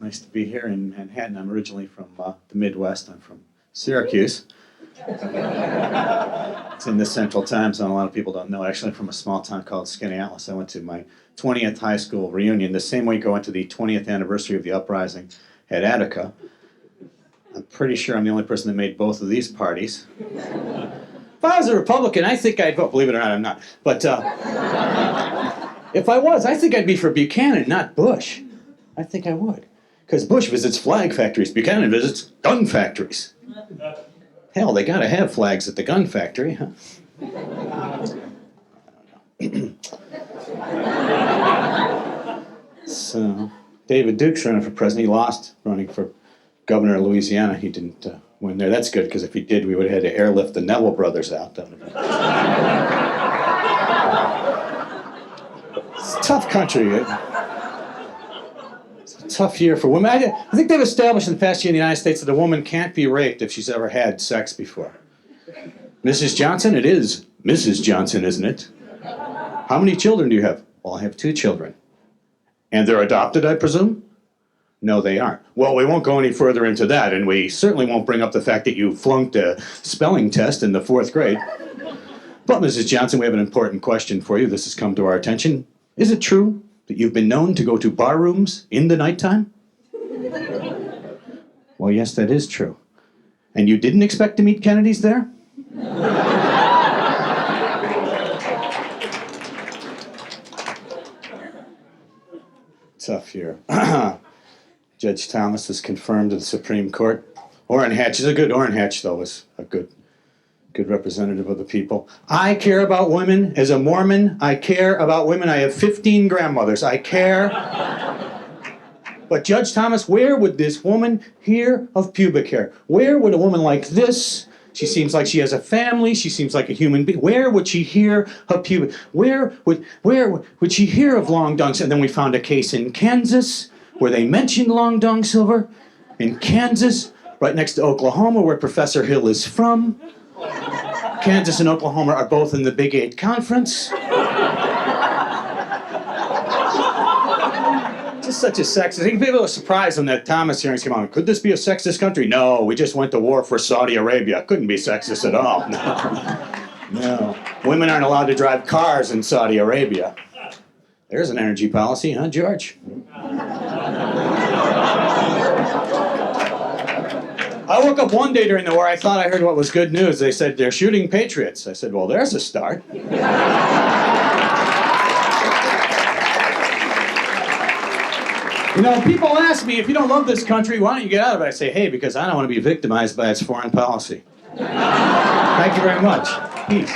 Nice to be here in Manhattan. I'm originally from the Midwest. I'm from Syracuse. It's in the Central Time Zone. A lot of people don't know. Actually, I'm from a small town called Skaneateles. I went to my 20th high school reunion the same week I went to the 20th anniversary of the uprising at Attica. I'm pretty sure I'm the only person that made both of these parties. If I was a Republican, I think I'd vote. Believe it or not, I'm not. But if I was, I think I'd be for Buchanan, not Bush. I think I would. Because Bush visits flag factories. Buchanan visits gun factories. Hell, they gotta have flags at the gun factory, huh? So, David Duke's running for president. He lost running for governor of Louisiana. He didn't win there. That's good, because if he did, we would have had to airlift the Neville brothers out. It's a tough country. It's a tough year for women. I think they've established in the past year in the United States that a woman can't be raped if she's ever had sex before. Mrs. Johnson, it is Mrs. Johnson, isn't it? How many children do you have? Well, I have 2 children. And they're adopted, I presume? No, they aren't. Well, we won't go any further into that, and we certainly won't bring up the fact that you flunked a spelling test in the 4th grade. But, Mrs. Johnson, we have an important question for you. This has come to our attention. Is it true that you've been known to go to bar rooms in the nighttime? Well, yes, that is true. And you didn't expect to meet Kennedys there? Tough year. Judge Thomas is confirmed to the Supreme Court. Orrin Hatch is a good. Orrin Hatch, though, is a good representative of the people. I care about women. As a Mormon, I care about women. I have 15 grandmothers. I care. But Judge Thomas, where would this woman hear of pubic hair? Where would a woman like this, she seems like she has a family, she seems like a human being, where would she hear of pubic? Where would she hear of long dunks? And then we found a case in Kansas where they mentioned long dung silver. In Kansas, right next to Oklahoma, where Professor Hill is from. Kansas and Oklahoma are both in the Big 8 Conference. Just such a sexist. I think people are surprised when the Thomas hearings came on. Could this be a sexist country? No, we just went to war for Saudi Arabia. Couldn't be sexist at all. No. Women aren't allowed to drive cars in Saudi Arabia. There's an energy policy, huh, George? I woke up one day during the war, I thought I heard what was good news. They said, they're shooting patriots. I said, well, there's a start. You know, people ask me, if you don't love this country, why don't you get out of it? I say, hey, because I don't want to be victimized by its foreign policy. Thank you very much. Peace.